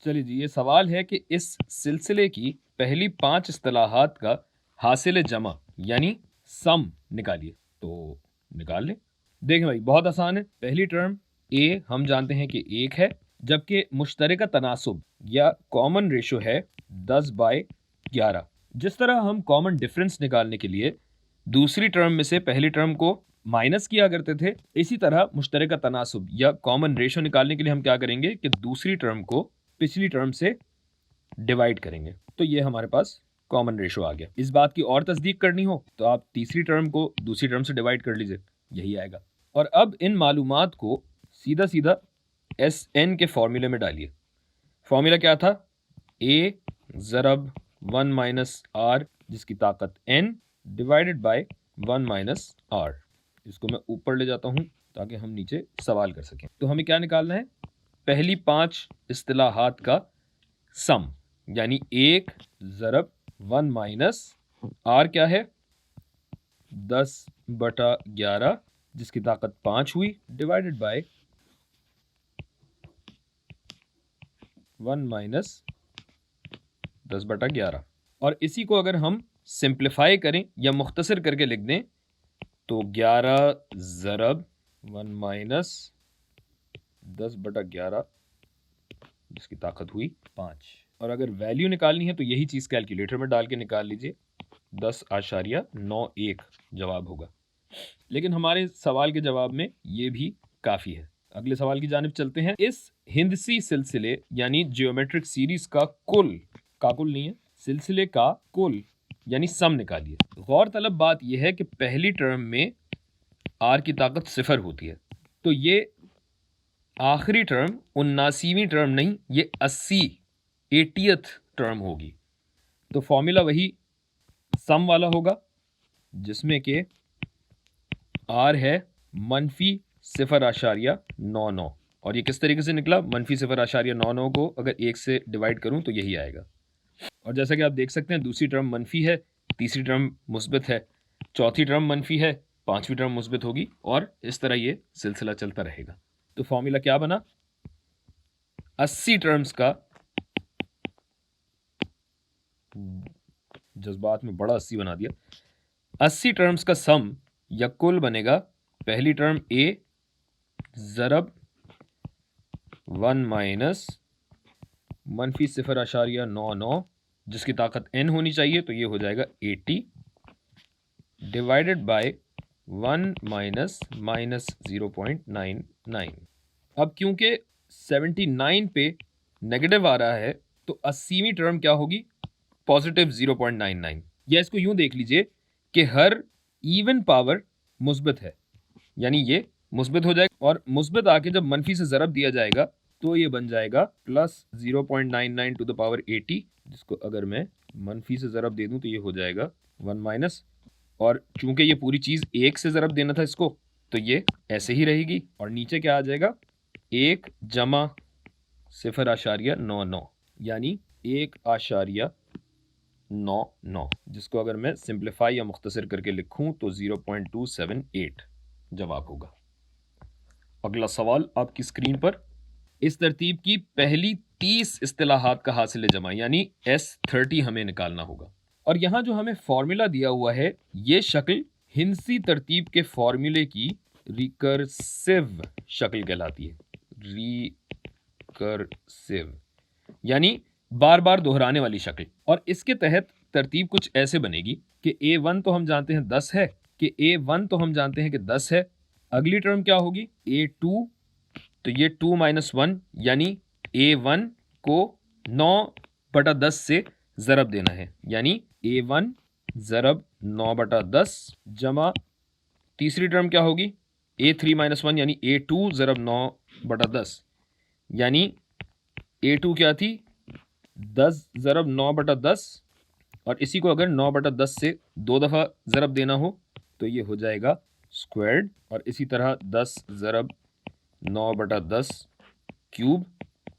चलिए जी, ये सवाल है कि इस सिलसिले की पहली 5 इस्तिलाहात का हासिल जमा यानी सम निकालिए। तो निकाल लें। देखें भाई, बहुत आसान है। पहली टर्म ए हम जानते हैं कि 1 है, जबकि मुश्तरका तनासुब या कॉमन रेशो है 10/11। जिस तरह हम कॉमन डिफरेंस निकालने के लिए दूसरी टर्म में से पहली टर्म को माइनस किया करते थे, इसी तरह मुश्तरका तनासुब या कॉमन रेशो निकालने के लिए हम क्या करेंगे कि दूसरी टर्म को पिछली टर्म से डिवाइड करेंगे। तो ये हमारे पास कॉमन रेशो आ गया। इस बात की और तस्दीक करनी हो तो आप तीसरी टर्म को दूसरी टर्म से डिवाइड कर लीजिए, यही आएगा। और अब इन मालूमात को सीधा सीधा SN के फॉर्मूले में डालिए। फॉर्मूला क्या था? A ज़रब 1 माइनस R जिसकी ताकत N divided by 1 minus R। इसको मैं ऊपर ले जाता हूं ताकि हम नीचे सवाल कर सकें। तो हमें क्या निकालना है? पहली 5 इस्तिलाहात का सम, यानी 1 ज़रब 1 माइनस R क्या है? 10/11 जिसकी ताकत 5 हुई डिवाइडेड बाय 1 माइनस 10/11। और इसी को अगर हम सिंप्लीफाई करें या मुख्तसर करके लिख दें तो 11 ज़रब 1 माइनस 10/11 जिसकी ताकत हुई 5। और अगर वैल्यू निकालनी है तो यही चीज़ कैलकुलेटर में डाल के निकाल लीजिए, 10.91 जवाब होगा। लेकिन हमारे सवाल के जवाब में ये भी काफ़ी है। अगले सवाल की जानिब चलते हैं। इस हिंदसी सिलसिले यानी जियोमेट्रिक सीरीज का कुल नहीं है, सिलसिले का कुल यानी सम निकालिए। गौर तलब बात यह है कि पहली टर्म में R की ताकत 0 होती है, तो ये आखिरी टर्म 79वीं टर्म नहीं, ये 80th टर्म होगी। तो फॉर्मूला वही सम वाला होगा जिसमें कि R है -0.99। और ये किस तरीके से निकला? -0.99 को अगर 1 से डिवाइड करूं तो यही आएगा। और जैसा कि आप देख सकते हैं, दूसरी टर्म मनफी है, तीसरी टर्म मुस्बित है, चौथी टर्म मनफी है, पांचवी टर्म मुस्बित होगी, और इस तरह ये सिलसिला चलता रहेगा। तो फॉर्मूला क्या बना? 80 टर्म्स का, जज्बात में बड़ा 80 बना दिया, 80 टर्म्स का सम या कुल बनेगा पहली टर्म A ज़रब 1 माइनस -0.99 जिसकी ताकत N होनी चाहिए, तो ये हो जाएगा 80 डिवाइडेड बाय 1 माइनस -0.99। अब क्योंकि 79 पे नेगेटिव आ रहा है तो 80वीं टर्म क्या होगी? पॉजिटिव 0.99। या इसको यूं देख लीजिए कि हर इवन पावर मुस्बित है, यानी ये मुस्बित हो जाएगा, और मुस्बित आके जब मनफी से ज़रब दिया जाएगा तो ये बन जाएगा +0.99 टू द पावर 80, जिसको अगर मैं मनफी से ज़रब दे दूं तो ये हो जाएगा 1 माइनस, और चूंकि ये पूरी चीज़ 1 से ज़रब देना था इसको, तो ये ऐसे ही रहेगी। और नीचे क्या आ जाएगा? 1 जमा 0.99 यानी 1.99, जिसको अगर मैं सिंप्लीफाई या मुख्तसर करके लिखूं तो 0.278 जवाब होगा। अगला सवाल आपकी स्क्रीन पर। इस तरतीब की पहली 30 इस्तिलाहात का हासिल जमा यानी S30 हमें निकालना होगा। और यहां जो हमें फॉर्मूला दिया हुआ है, ये शक्ल हिंसी तरतीब के फॉर्मूले की रिकर्सिव शक्ल कहलाती है। रिकर्सिव यानी बार बार दोहराने वाली शक्ल। और इसके तहत तरतीब कुछ ऐसे बनेगी कि A1 तो हम जानते हैं 10 है, कि 10 है। अगली टर्म क्या होगी? A2, तो ये 2 माइनस 1 यानी A1 को 9/10 से ज़रब देना है, यानी A1 ज़रब 9/10 जमा तीसरी टर्म क्या होगी? A3 माइनस 1 यानी A2 ज़रब 9/10, यानी A2 क्या थी? 10 ज़रब 9/10, और इसी को अगर 9/10 से 2 दफ़ा ज़रब देना हो तो ये हो जाएगा स्क्वायर्ड, और इसी तरह 10 ज़रब 9/10 क्यूब,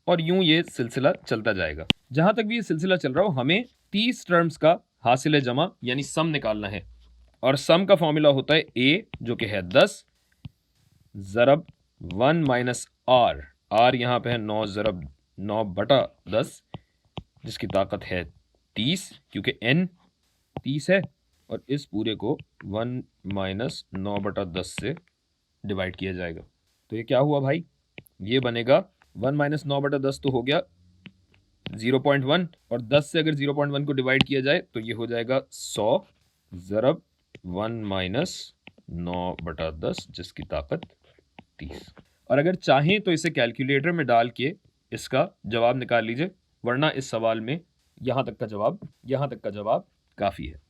और यूं ये सिलसिला चलता जाएगा। जहां तक भी ये सिलसिला चल रहा हो, हमें 30 टर्म्स का हासिल जमा यानी सम निकालना है। और सम का फॉर्मूला होता है A जो कि है 10 ज़रब 1 माइनस R। R यहां पे है 9 ज़रब 9/10 जिसकी ताकत है 30, क्योंकि n 30 है, और इस पूरे को 1 माइनस 9/10 से डिवाइड किया जाएगा। तो ये क्या हुआ भाई, ये बनेगा 1 माइनस 9/10 तो हो गया 0.1, और 10 से अगर 0.1 को डिवाइड किया जाए तो ये हो जाएगा 100 ज़रब 1 माइनस 9/10 जिसकी ताकत 30। और अगर चाहें तो इसे कैलकुलेटर में डाल के इसका जवाब निकाल लीजिए, वरना इस सवाल में यहाँ तक का जवाब काफ़ी है।